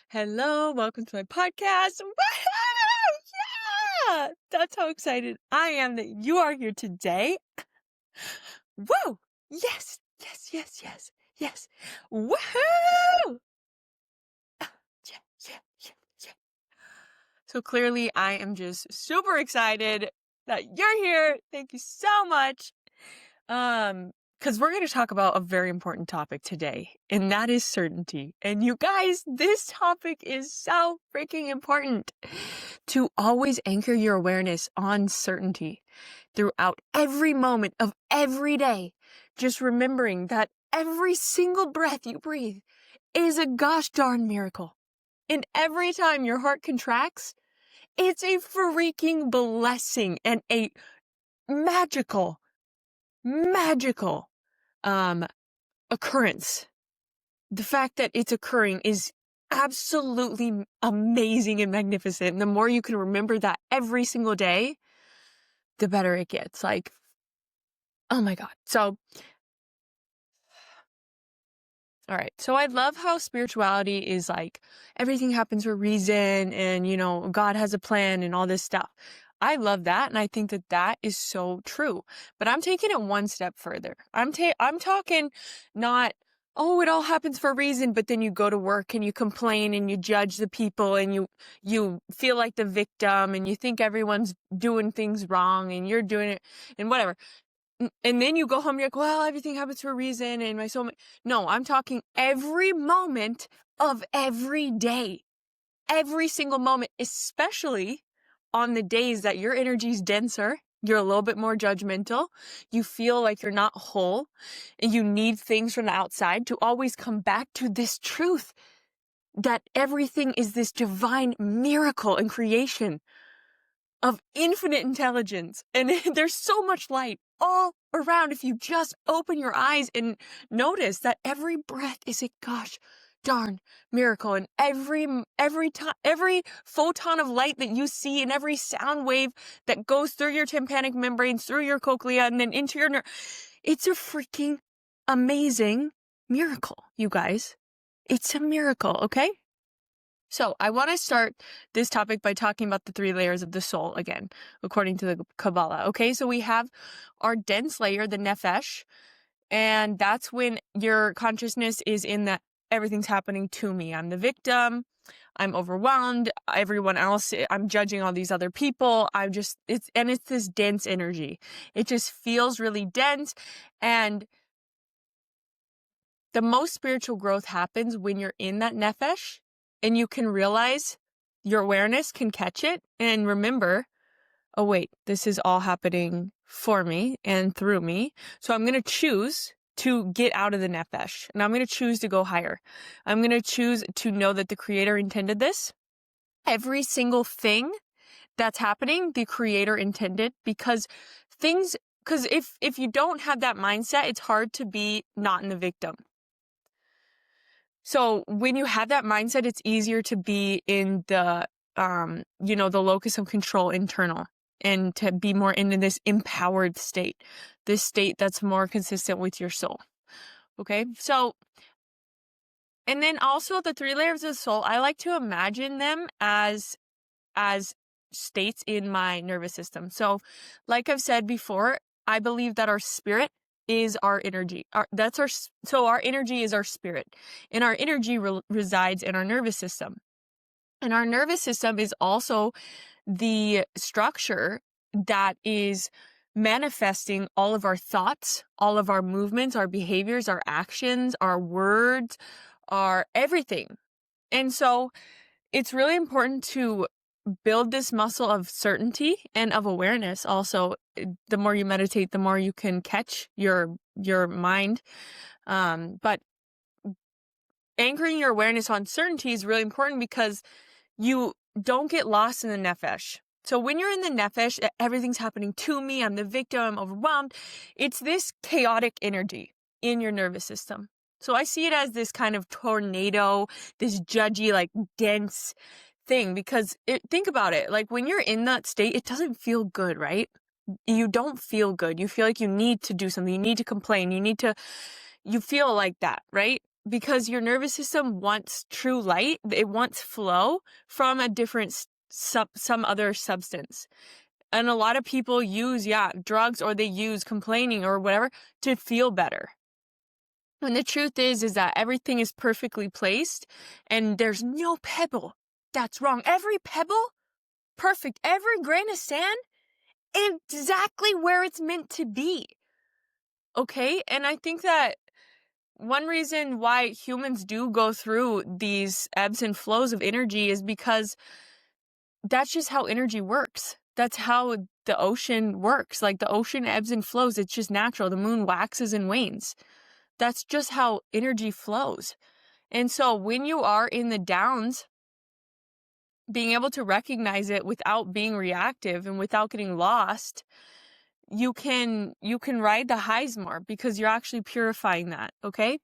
Hello, welcome to my podcast. Woohoo! Yeah! That's how excited I am that you are here today. Woo! Yes, yes, yes, yes, yes. Woohoo! Yeah, yeah, yeah, yeah. So clearly I am just super excited that you're here. Thank you so much. Because we're going to talk about a very important topic today, and that is certainty. And you guys, this topic is so freaking important. To always anchor your awareness on certainty throughout every moment of every day. Just remembering that every single breath you breathe is a gosh darn miracle. And every time your heart contracts, it's a freaking blessing and a magical occurrence. The fact that it's occurring is absolutely amazing and magnificent. And the more you can remember that every single day, the better it gets. Like, oh my God. So, all right. So I love how spirituality is like everything happens for a reason and, God has a plan and all this stuff. I love that. And I think that that is so true, but I'm taking it one step further. I'm talking not, oh, it all happens for a reason, but then you go to work and you complain and you judge the people and you feel like the victim and you think everyone's doing things wrong and you're doing it and whatever. And then you go home, you're like, well, everything happens for a reason and my soul. No, I'm talking every moment of every day. Every single moment, especially on the days that your energy's denser, you're a little bit more judgmental, you feel like you're not whole, and you need things from the outside to always come back to this truth that everything is this divine miracle and creation of infinite intelligence. And there's so much light all around if you just open your eyes and notice that every breath is a gosh darn miracle. And every photon of light that you see and every sound wave that goes through your tympanic membranes, through your cochlea, and then into your nerve, it's a freaking amazing miracle, you guys. It's a miracle, okay? So I want to start this topic by talking about the 3 layers of the soul again, according to the Kabbalah. Okay, so we have our dense layer, the nefesh, and that's when your consciousness is in that everything's happening to me. I'm the victim. I'm overwhelmed. Everyone else, I'm judging all these other people. It's this dense energy. It just feels really dense. And the most spiritual growth happens when you're in that nefesh and you can realize your awareness can catch it and remember, oh wait, this is all happening for me and through me. So I'm going to choose to get out of the nefesh and I'm going to choose to go higher. I'm going to choose to know that the creator intended this. Every single thing that's happening, the creator intended, because if you don't have that mindset, it's hard to be not in the victim. So when you have that mindset, it's easier to be in the, the locus of control internal and to be more in this empowered state, this state that's more consistent with your soul. Okay. So, and then also the 3 layers of the soul, I like to imagine them as states in my nervous system. So like I've said before, I believe that our spirit is our energy. So our energy is our spirit, and our energy resides in our nervous system. And our nervous system is also the structure that is manifesting all of our thoughts, all of our movements, our behaviors, our actions, our words, our everything. And so it's really important to build this muscle of certainty and of awareness. Also, the more you meditate, the more you can catch your mind. But anchoring your awareness on certainty is really important because you don't get lost in the nefesh. So when you're in the nefesh, everything's happening to me. I'm the victim. I'm overwhelmed. It's this chaotic energy in your nervous system. So I see it as this kind of tornado, this judgy, like dense thing, because think about it. Like when you're in that state, it doesn't feel good, right? You don't feel good. You feel like you need to do something. You need to complain. You feel like that, right? because your nervous system wants true light. It wants flow from a different some other substance. And a lot of people use, drugs, or they use complaining or whatever to feel better. And the truth is that everything is perfectly placed and there's no pebble that's wrong. Every pebble, perfect. Every grain of sand, exactly where it's meant to be. Okay? And I think that one reason why humans do go through these ebbs and flows of energy is because that's just how energy works. That's how the ocean works. Like the ocean ebbs and flows. It's just natural. The moon waxes and wanes. That's just how energy flows. And so when you are in the downs, being able to recognize it without being reactive and without getting lost, you can ride the highs more because you're actually purifying that, okay?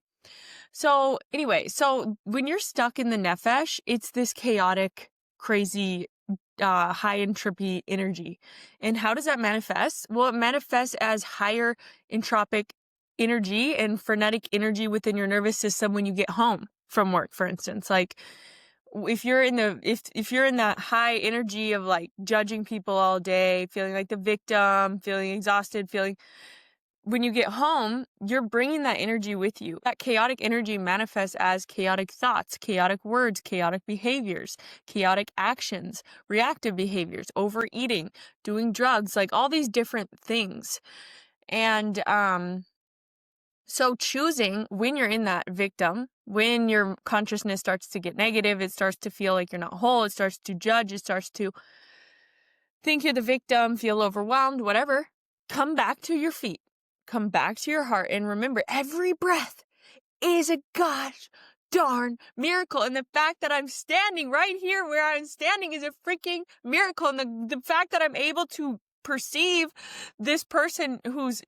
So anyway, so when you're stuck in the nefesh, it's this chaotic, crazy, high entropy energy. And how does that manifest? Well, it manifests as higher entropic energy and frenetic energy within your nervous system when you get home from work, for instance. Like if you're in if you're in that high energy of like judging people all day, feeling like the victim, feeling exhausted, when you get home, you're bringing that energy with you. That chaotic energy manifests as chaotic thoughts, chaotic words, chaotic behaviors, chaotic actions, reactive behaviors, overeating, doing drugs, like all these different things. And so choosing when you're in that victim, when your consciousness starts to get negative, it starts to feel like you're not whole, it starts to judge, it starts to think you're the victim, feel overwhelmed, whatever, come back to your feet. Come back to your heart and remember every breath is a gosh darn miracle. And the fact that I'm standing right here where I'm standing is a freaking miracle. And the fact that I'm able to perceive this person who's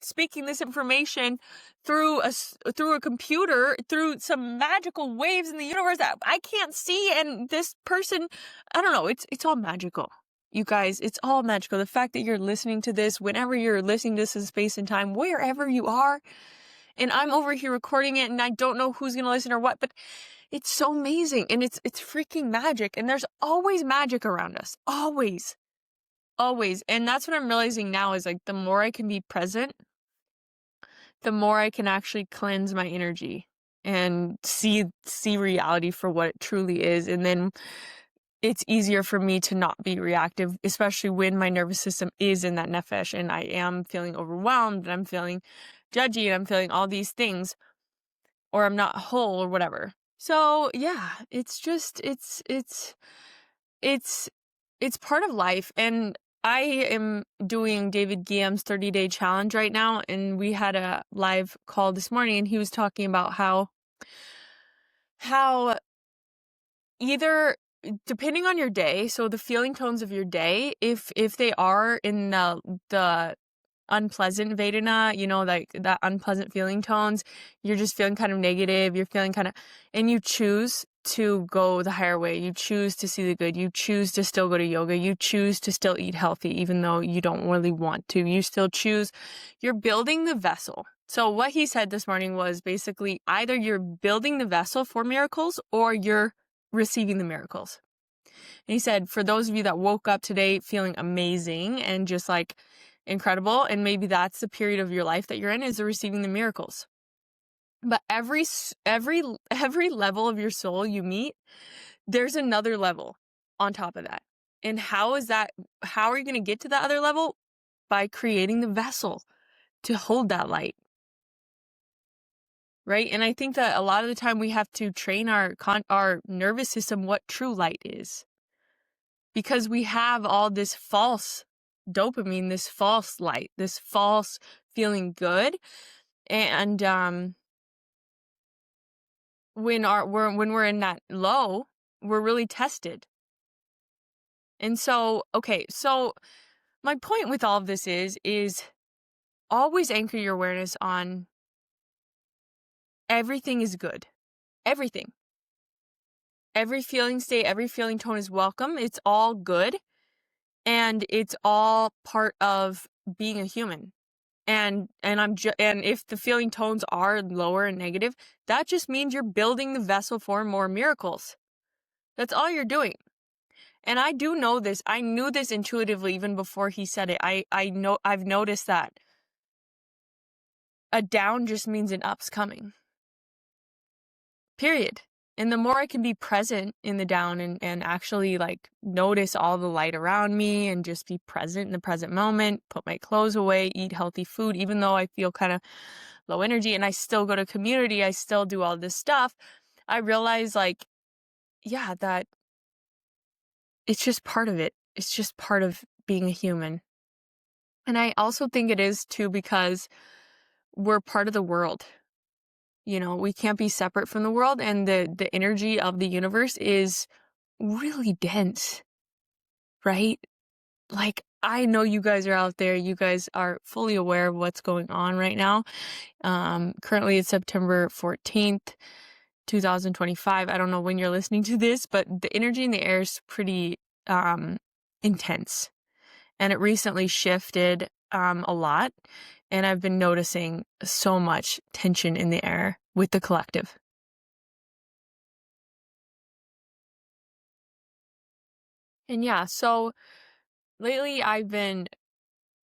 speaking this information through a computer, through some magical waves in the universe that I can't see. And this person, I don't know, it's all magical. You guys, it's all magical. The fact that you're listening to this, whenever you're listening to this in space and time, wherever you are, and I'm over here recording it and I don't know who's going to listen or what, but it's so amazing and it's freaking magic. And there's always magic around us. Always. Always. And that's what I'm realizing now is like the more I can be present, the more I can actually cleanse my energy and see reality for what it truly is. And then it's easier for me to not be reactive, especially when my nervous system is in that nefesh and I am feeling overwhelmed and I'm feeling judgy and I'm feeling all these things, or I'm not whole or whatever. So yeah, it's just, it's part of life. And I am doing David Guillem's 30-day challenge right now. And we had a live call this morning and he was talking about how either depending on your day, so the feeling tones of your day, if they are in the unpleasant Vedana, you know, like that unpleasant feeling tones, you're just feeling kind of negative, you're feeling kind of, and you choose to go the higher way, you choose to see the good, you choose to still go to yoga, you choose to still eat healthy, even though you don't really want to, you still choose, you're building the vessel. So what he said this morning was basically either you're building the vessel for miracles or you're receiving the miracles. And he said, for those of you that woke up today feeling amazing and just like incredible, and maybe that's the period of your life that you're in, is receiving the miracles. But every level of your soul you meet, there's another level on top of that. And how are you going to get to that other level? By creating the vessel to hold that light. Right? And I think that a lot of the time we have to train our nervous system what true light is. Because we have all this false dopamine, this false light, this false feeling good. And when we're in that low, we're really tested. And so, okay, so my point with all of this is always anchor your awareness on everything is good. Everything. Every feeling state, every feeling tone is welcome. It's all good. And it's all part of being a human. And if the feeling tones are lower and negative, that just means you're building the vessel for more miracles. That's all you're doing. And I do know this. I knew this intuitively even before he said it. I've noticed that a down just means an up's coming. Period. And the more I can be present in the down and actually like notice all the light around me and just be present in the present moment, put my clothes away, eat healthy food, even though I feel kind of low energy and I still go to community, I still do all this stuff, I realize like, yeah, that it's just part of it. It's just part of being a human. And I also think it is too because we're part of the world. You know, we can't be separate from the world, and the energy of the universe is really dense, right? Like, I know you guys are out there. You guys are fully aware of what's going on right now. Currently it's September 14th, 2025. I don't know when you're listening to this, but the energy in the air is pretty intense. And it recently shifted a lot. And I've been noticing so much tension in the air with the collective. And yeah, so lately I've been,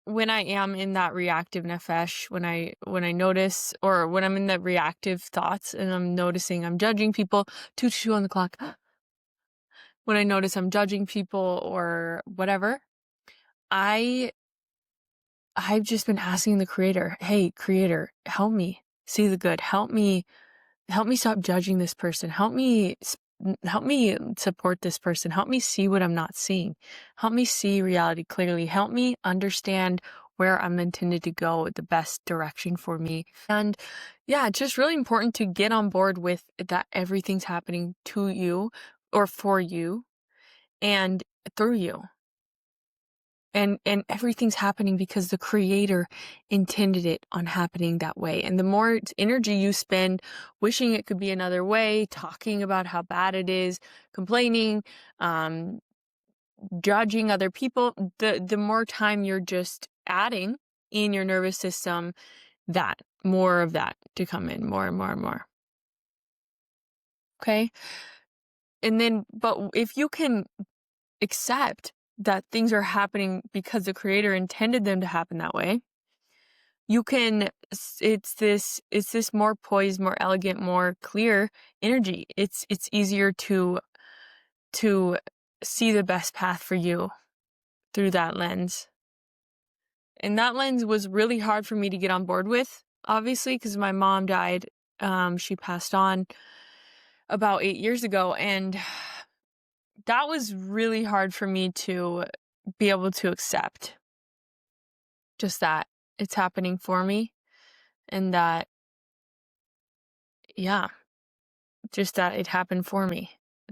when I am in that reactive nefesh, when I notice, or when I'm in the reactive thoughts and I'm noticing I'm judging people, 2:02 on the clock, when I notice I'm judging people or whatever, I've just been asking the creator, hey, creator, help me see the good. Help me stop judging this person. Help me support this person. Help me see what I'm not seeing. Help me see reality clearly. Help me understand where I'm intended to go, the best direction for me. And yeah, it's just really important to get on board with that everything's happening to you or for you and through you. And everything's happening because the creator intended it on happening that way. And the more energy you spend wishing it could be another way, talking about how bad it is, complaining, judging other people, the more time you're just adding in your nervous system, that more of that to come in, more and more and more. Okay. And then, but if you can accept that things are happening because the creator intended them to happen that way, you can, it's this more poised, more elegant, more clear energy. It's easier to see the best path for you through that lens. And that lens was really hard for me to get on board with, obviously, because my mom died. She passed on about 8 years ago, and that was really hard for me to be able to accept. Just that it's happening for me, and that, yeah, just that it happened for me.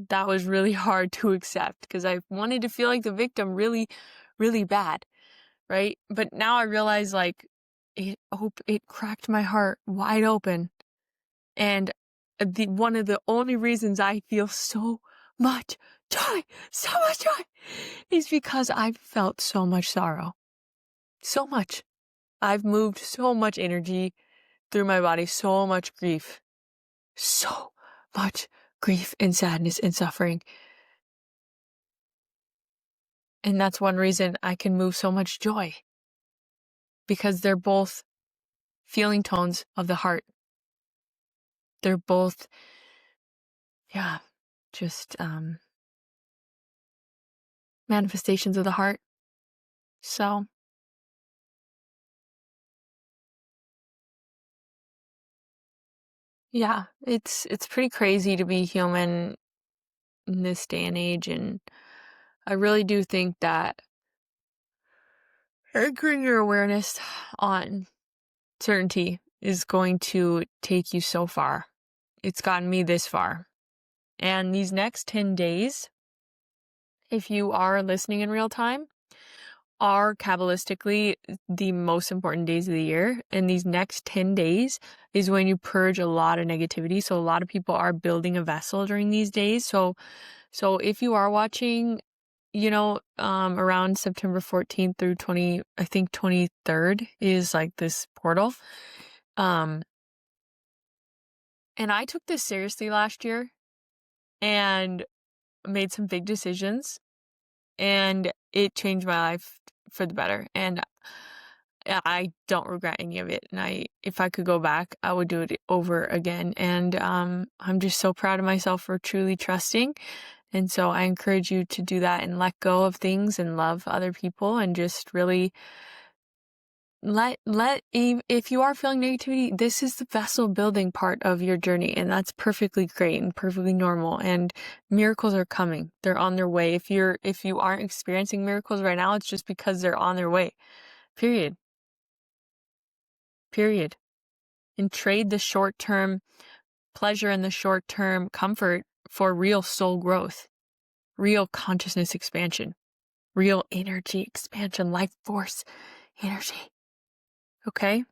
That was really hard to accept because I wanted to feel like the victim really, really bad, right? But now I realize like it cracked my heart wide open. And one of the only reasons I feel so much joy is because I've felt so much sorrow. So much. I've moved so much energy through my body, so much grief. So much grief and sadness and suffering. And that's one reason I can move so much joy. Because they're both feeling tones of the heart. They're both, yeah, just manifestations of the heart. So, yeah, it's pretty crazy to be human in this day and age, and I really do think that anchoring your awareness on certainty is going to take you so far. It's gotten me this far. And these next 10 days, if you are listening in real time, are Kabbalistically the most important days of the year. And these next 10 days is when you purge a lot of negativity. So a lot of people are building a vessel during these days. So if you are watching, around September 14th through 23rd is like this portal. And I took this seriously last year and made some big decisions, and it changed my life for the better. And I don't regret any of it. And if I could go back, I would do it over again. And I'm just so proud of myself for truly trusting. And so I encourage you to do that and let go of things and love other people and just really if you are feeling negativity, this is the vessel building part of your journey, and that's perfectly great and perfectly normal, and miracles are coming. They're on their way. If you aren't experiencing miracles right now, it's just because they're on their way. Period. And trade the short-term pleasure and the short-term comfort for real soul growth, real consciousness expansion, real energy expansion, life force energy. Okay?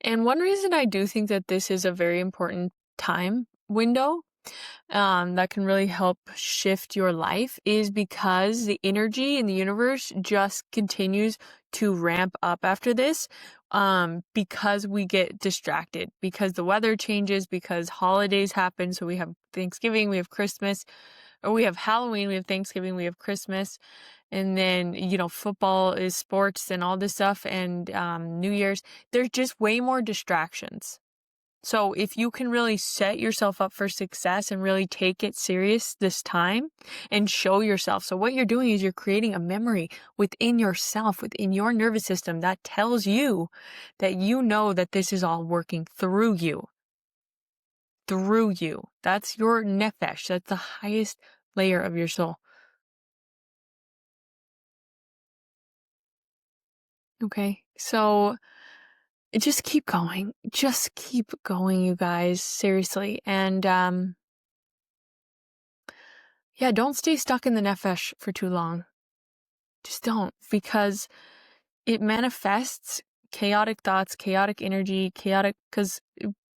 And one reason I do think that this is a very important time window that can really help shift your life is because the energy in the universe just continues to ramp up after this, because we get distracted, because the weather changes, because holidays happen. So we have Thanksgiving, we have Christmas, or we have Halloween, we have Thanksgiving, we have Christmas. And then, football is sports and all this stuff, and New Year's. There's just way more distractions. So if you can really set yourself up for success and really take it serious this time and show yourself. So what you're doing is you're creating a memory within yourself, within your nervous system that tells you that you know that this is all working through you. Through you. That's your nefesh. That's the highest layer of your soul. Okay, so just keep going. Just keep going, you guys. Seriously. And yeah, don't stay stuck in the nefesh for too long. Just don't, because it manifests chaotic thoughts, chaotic energy,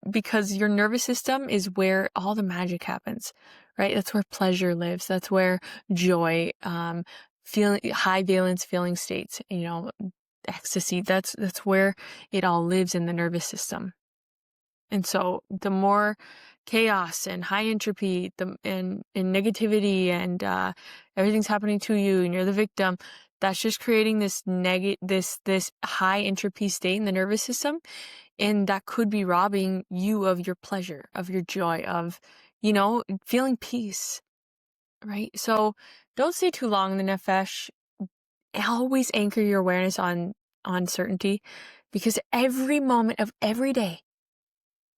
because your nervous system is where all the magic happens, right? That's where pleasure lives. That's where joy, feeling high valence feeling states, ecstasy. That's where it all lives in the nervous system. And so the more chaos and high entropy and negativity and everything's happening to you and you're the victim, that's just creating this this high entropy state in the nervous system, and that could be robbing you of your pleasure, of your joy, of feeling peace, right? So don't stay too long in the nefesh. Always anchor your awareness on certainty, because every moment of every day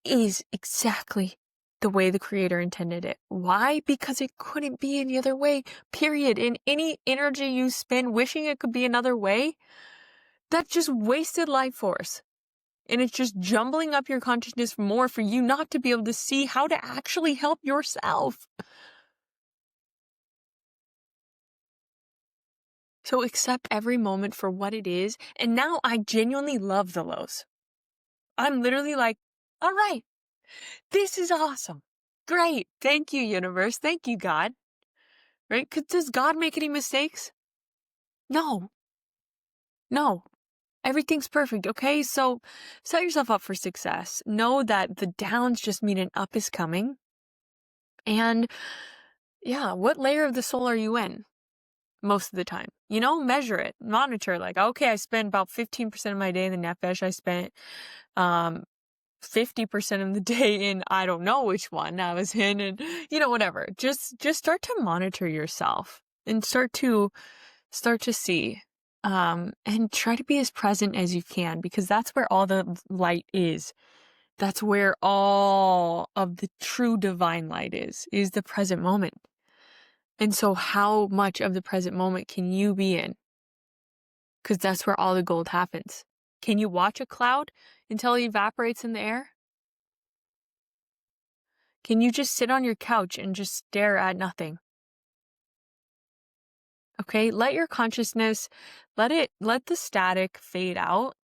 is exactly the way the creator intended it. Why? Because it couldn't be any other way, period. And any energy you spend wishing it could be another way, that's just wasted life force. And it's just jumbling up your consciousness more for you not to be able to see how to actually help yourself. So accept every moment for what it is. And now I genuinely love the lows. I'm literally like, all right, this is awesome. Great. Thank you, universe. Thank you, God. Right? Because does God make any mistakes? No. Everything's perfect. Okay. So set yourself up for success. Know that the downs just mean an up is coming. And yeah, what layer of the soul are you in most of the time? Measure it, monitor, like, okay, I spent about 15% of my day in the nefesh. I spent, 50% of the day in, I don't know which one I was in, and whatever. Just start to monitor yourself and start to see, and try to be as present as you can, because that's where all the light is. That's where all of the true divine light is the present moment. And so how much of the present moment can you be in? Because that's where all the gold happens. Can you watch a cloud until it evaporates in the air? Can you just sit on your couch and just stare at nothing? Okay, let your consciousness, let the static fade out.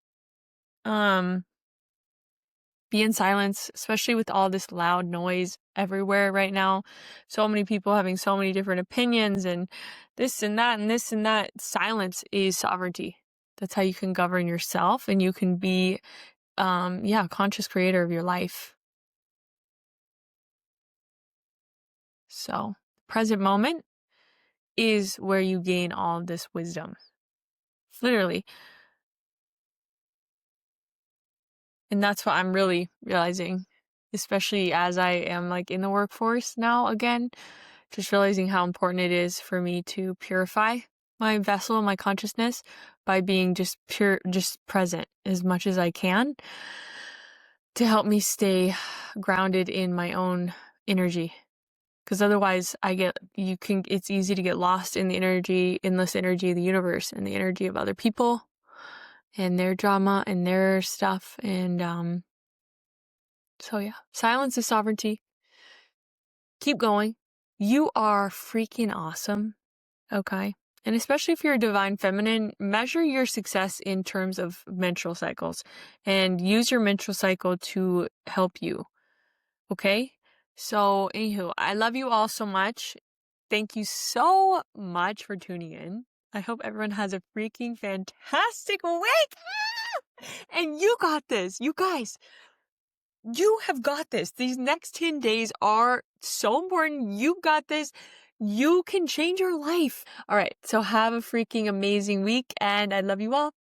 Be in silence, especially with all this loud noise everywhere right now. So many people having so many different opinions and this and that and this and that. Silence is sovereignty. That's how you can govern yourself, and you can be, a conscious creator of your life. So, present moment is where you gain all of this wisdom. Literally. And that's what I'm really realizing, especially as I am like in the workforce now again, just realizing how important it is for me to purify my vessel, my consciousness, by being just present as much as I can to help me stay grounded in my own energy. Because otherwise it's easy to get lost in the endless energy of the universe and the energy of other people and their drama and their stuff. And, so yeah, silence is sovereignty. Keep going. You are freaking awesome. Okay. And especially if you're a divine feminine, measure your success in terms of menstrual cycles and use your menstrual cycle to help you. Okay. So anywho, I love you all so much. Thank you so much for tuning in. I hope everyone has a freaking fantastic week. And you got this. You guys, you have got this. These next 10 days are so important. You got this. You can change your life. All right. So have a freaking amazing week, and I love you all.